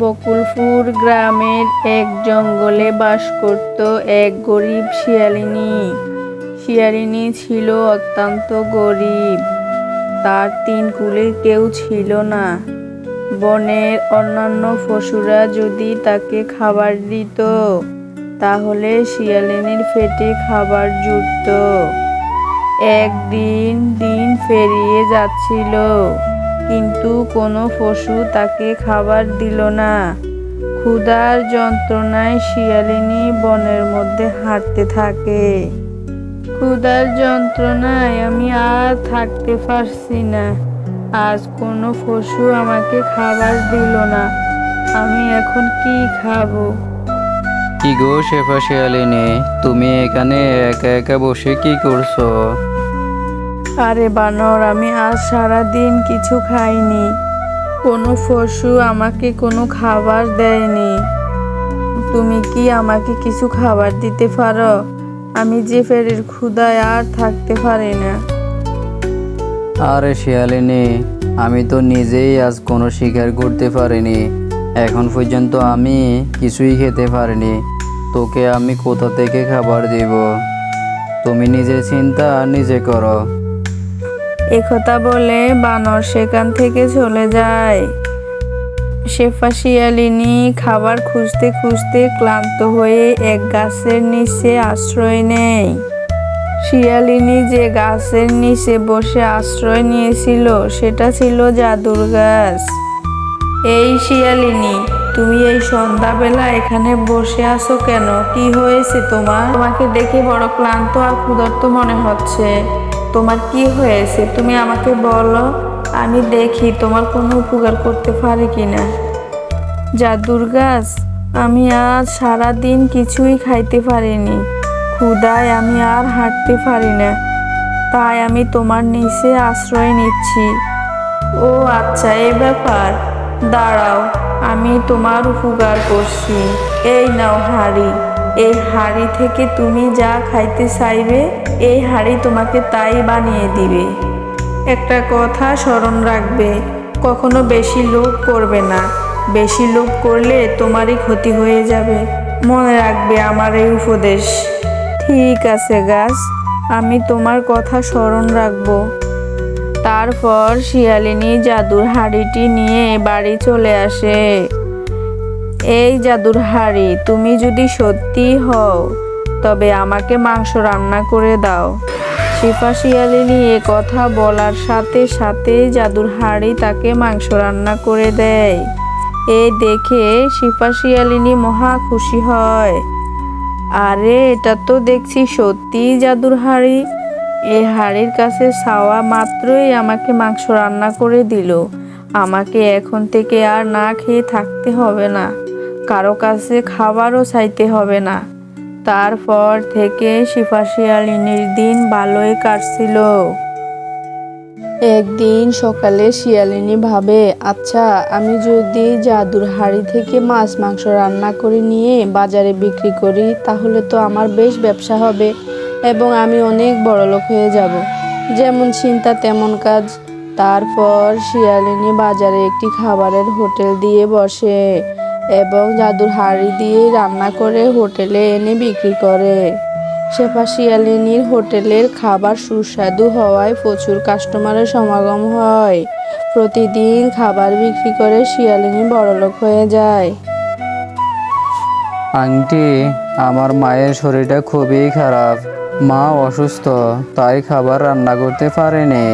বকুলপুর গ্রামের এক জঙ্গলে বাস করত এক গরিব শিয়ালিনী। শিয়ালিনী ছিল অত্যন্ত গরিব। তার তিন কুলের কেউ ছিল না। বনের অন্যান্য পশুরা যদি তাকে খাবার দিত, তাহলে শিয়ালিনীর পেটে খাবার জুটত। একদিন দিন পেরিয়ে যাচ্ছিল, কিন্তু কোনো পশু তাকে খাবার দিল না। ক্ষুধার যন্ত্রণায় শিয়ালিনী বনের মধ্যে হাঁটতে থাকে। ক্ষুধার যন্ত্রণায় আমি আর থাকতে পারছি না। আজ কোনো পশু আমাকে খাবার দিল না। আমি এখন কি খাবো? কি গো শেফা শিয়ালিনী, তুমি এখানে একা একা বসে কি করছো? আরে বানর, আমি আজ সারাদিন কিছু খাইনি। কোনো পশু আমাকে কোনো খাবার দেয়নি। তুমি কি আমাকে কিছু খাবার দিতে পারো? আমি যে পেটের ক্ষুধায় আর থাকতে পারি না। আরে শিয়ালিনী, আমি তো নিজেই আজ কোনো শিকার করতে পারিনি। এখন পর্যন্ত আমি কিছুই খেতে পারিনি। তোকে আমি কোথা থেকে খাবার দিব? তুমি নিজের চিন্তা নিজে করো। একথা বলে বানর সেখান থেকে চলে যায়। শেফা শিয়ালিনী খাবার খুঁজতে খুঁজতে ক্লান্ত হয়ে এক গাছের নিচে আশ্রয় নেয়। শিয়ালিনী যে গাছের নিচে বসে আশ্রয় নিয়েছিল, সেটা ছিল জাদুর গাছ। এই শিয়ালিনী, তুমি এই সন্ধ্যাবেলা এখানে বসে আছো কেন? কি হয়েছে তোমার? তোমাকে দেখে বড় ক্লান্ত আর ক্ষুধার্ত মনে হচ্ছে। তোমার কি হয়েছে? তুমি আমাকে বলো, আমি দেখি তোমার কোনো উপকার করতে পারি কিনা। জাদুর গাছ, আমি আজ সারাদিন কিছুই খাইতে পারিনি। ক্ষুধায় আমি আর হাঁটতে পারি না, তাই আমি তোমার নিচে আশ্রয় নিচ্ছি। ও আচ্ছা, এই ব্যাপার। দাঁড়াও, আমি তোমার উপকার করছি। এই নাও হাঁড়ি। এই হাঁড়ি থেকে তুমি যা খাইতে চাইবে, এই হাঁড়ি তোমাকে তাই বানিয়ে দিবে। একটা কথা স্মরণ রাখবে, কখনো বেশি লোভ করবে না। বেশি লোভ করলে তোমারই ক্ষতি হয়ে যাবে। মনে রাখবে আমার এই উপদেশ। ঠিক আছে গাছ, আমি তোমার কথা স্মরণ রাখবো। তারপর শিয়ালিনী জাদুর হাঁড়িটি নিয়ে বাড়ি চলে আসে। এই জাদুর হাঁড়ি, তুমি যদি সত্যি হও, তবে আমাকে মাংস রান্না করে দাও। শেফা শিয়ালিনী এ কথা বলার সাথে সাথে জাদুর হাঁড়ি তাকে মাংস রান্না করে দেয়। এই দেখে শেফা শিয়ালিনী মহা খুশি হয়। আরে, এটা তো দেখছি সত্যিই জাদুর হাঁড়ি। এই হাঁড়ির কাছে চাওয়া মাত্রই আমাকে মাংস রান্না করে দিল। আমাকে এখন থেকে আর না খেয়ে থাকতে হবে না, কারো কাছে খাবারও চাইতে হবে না। তারপর থেকে শেফা শিয়ালিনীর দিন ভালোই কাটছিল। একদিন সকালে শিয়ালিনী ভাবে, আচ্ছা, আমি যদি জাদুর হাঁড়ি থেকে মাছ মাংস রান্না করে নিয়ে বাজারে বিক্রি করি, তাহলে তো আমার বেশ ব্যবসা হবে এবং আমি অনেক বড়লোক হয়ে যাব। যেমন চিন্তা তেমন কাজ। তারপর শিয়ালিনী বাজারে একটি খাবারের হোটেল দিয়ে বসে এবং জাদুর হাঁড়ি দিয়ে রান্না করে হোটেলে এনে বিক্রি করে। শেফা শিয়ালিনীর হোটেলের খাবার সুস্বাদু হওয়ায় প্রচুর কাস্টমারের সমাগম হয়। প্রতিদিন খাবার বিক্রি করে শিয়ালিনী বড়লোক হয়ে যায়। আন্টি, আমার মায়ের শরীরটা খুবই খারাপ। মা অসুস্থ, তাই খাবার রান্না করতে পারেনি।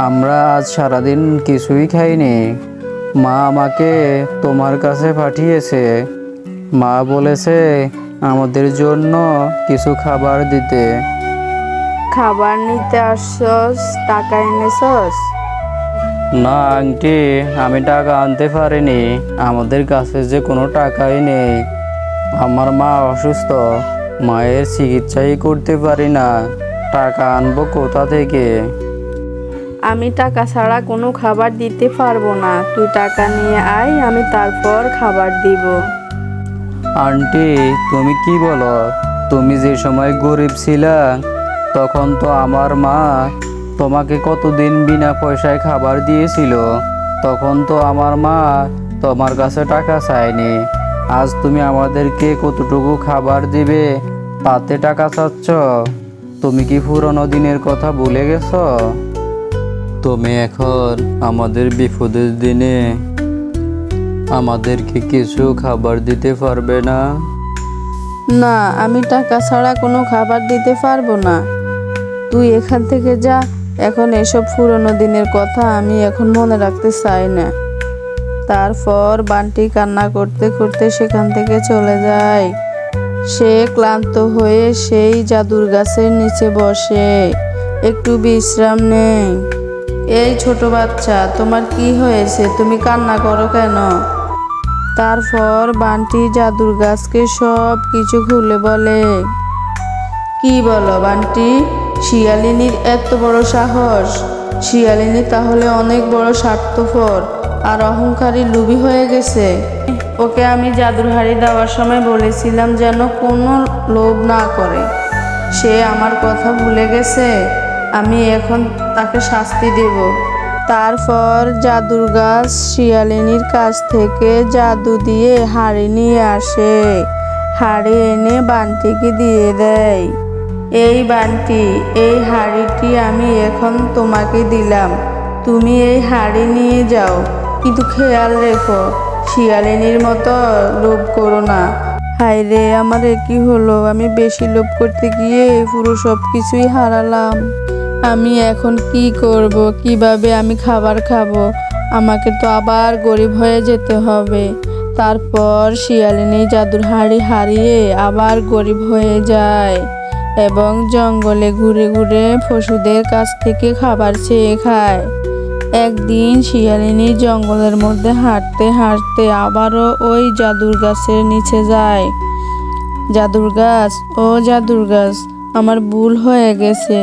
আমরা আজ সারাদিন কিছুই খাইনি। মা আমাকে তোমার কাছে পাঠিয়েছে। মা বলেছে আমাদের জন্য কিছু খাবার দিতে। খাবার নিতে আসছস? টাকা এনেছস? না আন্টি, আমি টাকা আনতে পারিনি। আমাদের কাছে যে কোনো টাকাই নেই। আমার মা অসুস্থ, মায়ের চিকিৎসাই করতে পারি না। টাকা আনবো কোথা থেকে? আমি টাকা ছাড়া কোনো খাবার দিতে পারবো না। তুই টাকা নিয়ে আয়, আমি তারপর খাবার দিব। আন্টি, তুমি কি বলো? তুমি যে সময় গরিব ছিলা, তখন তো আমার মা তোমাকে কতদিন বিনা পয়সায় খাবার দিয়েছিল। তখন তো আমার মা তোমার কাছে টাকা চাইনি। আজ তুমি আমাদেরকে কতটুকু খাবার দিবে তাতে টাকা চাচ্ছ? তুমি কি পুরনো দিনের কথা ভুলে গেছো? তুমি এখন আমাদের বিপদের দিনে আমাদেরকে কিছু খাবার দিতে পারবে না? না, আমি টাকা ছাড়া কোনো খাবার দিতে পারবো না। তুই এখান থেকে যা। এখন এসব পুরনো দিনের কথা আমি এখন মনে রাখতে চাই না। তারপর বান্টি কান্না করতে করতে সেখান থেকে চলে যায়। সে ক্লান্ত হয়ে সেই জাদুর গাছের নিচে বসে একটু বিশ্রাম নেয়। এই ছোট বাচ্চা, তোমার কি হয়েছে? তুমি কান্না করো কেন? তারপর বান্টি জাদুর গাছকে সব কিছু খুলে বলে। কি বলো বান্টি? শিয়ালিনীর এত বড় সাহস? শিয়ালিনী তাহলে অনেক বড় স্বার্থপর আর অহংকারী লোভী হয়ে গেছে। ওকে আমি জাদুর হাড়ি দেওয়ার সময় বলেছিলাম যেন কোনো লোভ না করে। সে আমার কথা ভুলে গেছে। আমি এখন তাকে শাস্তি দেব। তারপর জাদুর গাছ শিয়ালিনীর কাছ থেকে জাদু দিয়ে হাড়ি নিয়ে আসে। হাড়ি এনে বান্টিকে দিয়ে দেয়। এই বান্টি, এই হাড়িটি আমি এখন তোমাকে দিলাম। তুমি এই হাড়ি নিয়ে যাও, কিন্তু খেয়াল রেখো শিয়ালিনীর মতো লোভ করো না। হায় রে, আমার কি হলো? আমি বেশি লোভ করতে গিয়ে পুরো সব কিছুই হারালাম। আমি এখন কি করব? কিভাবে আমি খাবার খাবো? আমাকে তো আবার গরিব হয়ে যেতে হবে। তারপর শিয়ালিনী জাদুর হাড়ি হারিয়ে আবার গরিব হয়ে যায় এবং জঙ্গলে ঘুরে ঘুরে পশুদের কাছ থেকে খাবার চেয়ে খায়। একদিন শিয়ালিনী জঙ্গলের মধ্যে হাঁটতে হাঁটতে আবারও ওই জাদুর গাছের নিচে যায়। জাদুর গাছ, ও জাদুর গাছ, আমার ভুল হয়ে গেছে।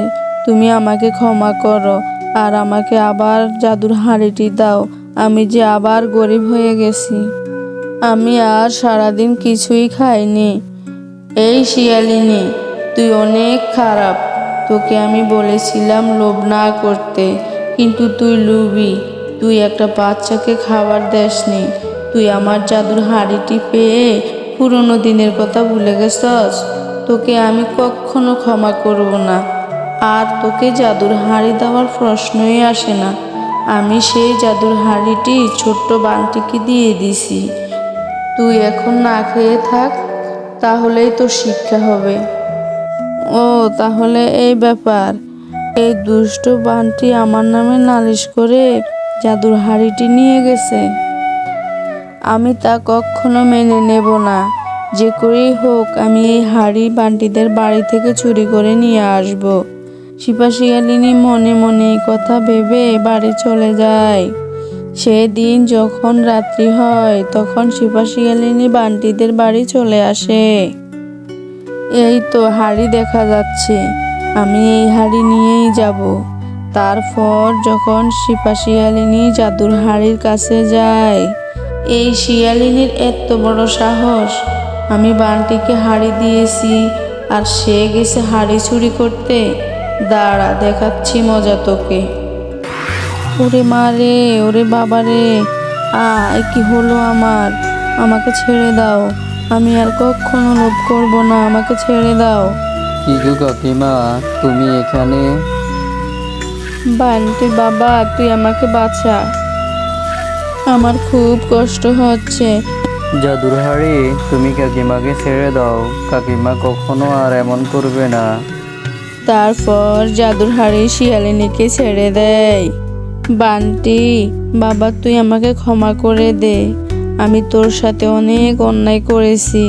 তুমি আমাকে ক্ষমা করো আর আমাকে আবার জাদুর হাড়িটি দাও। আমি যে আবার গরিব হয়ে গেছি। আমি আর সারাদিন কিছুই খাইনি। এই শিয়ালিনী, তুই অনেক খারাপ। তোকে আমি বলেছিলাম লোভ না করতে, কিন্তু তুই লোভী। তুই একটা বাচ্চাকে খাবার দেসনি। তুই আমার জাদুর হাড়িটি পেয়ে পুরনো দিনের কথা ভুলে গেছস। তোকে আমি কখনো ক্ষমা করব না। আর তোকে জাদুর হাড়ি দেওয়ার প্রশ্নই আসে না। আমি সেই জাদুর হাড়িটি ছোট্ট বান্টিকে দিয়ে দিছি। তুই এখন না খেয়ে থাক, তাহলেই তোর শিক্ষা হবে। ও, তাহলে এই ব্যাপার। এই দুষ্ট বান্টি আমার নামে নালিশ করে জাদুর হাড়িটি নিয়ে গেছে। আমি তা কখনো মেনে নেব না। যে করেই হোক আমি এই হাড়ি বান্টিদের বাড়ি থেকে চুরি করে নিয়ে আসব। শিয়ালিনী মনে মনে এই কথা ভেবে বাড়ি চলে যায়। সেদিন যখন রাত্রি হয় তখন শিয়ালিনী বান্টিদের বাড়ি চলে আসে। এই তো হাড়ি দেখা যাচ্ছে, আমি এই হাড়ি নিয়েই যাব। তারপর যখন শিয়ালিনী জাদুর হাড়ির কাছে যায়, এই শিয়ালিনীর এত বড় সাহস! আমি বান্টিকে হাড়ি দিয়েছি আর সে গেছে হাড়ি চুরি করতে। দাঁড়া, দেখাচ্ছি মজা তোকে। ওরে মা রে, ওরে বাবা রে, কি হলো আমার? আমাকে ছেড়ে দাও। আমি আর কখনো লোভ করব না। আমাকে ছেড়ে দাও। কি গো কাকিমা, তুমি এখানে? বান্টি বাবা, তুই আমাকে বাঁচা। আমার খুব কষ্ট হচ্ছে। জাদুর হাড়ি, তুমি কাকিমাকে ছেড়ে দাও। কাকিমা কখনো আর এমন করবে না। তারপর জাদুর হাড়ি শিয়ালিনীকে ছেড়ে দেয়। বান্টি বাবা, তুই আমাকে ক্ষমা করে দে। আমি তোর সাথে অনেক অন্যায় করেছি।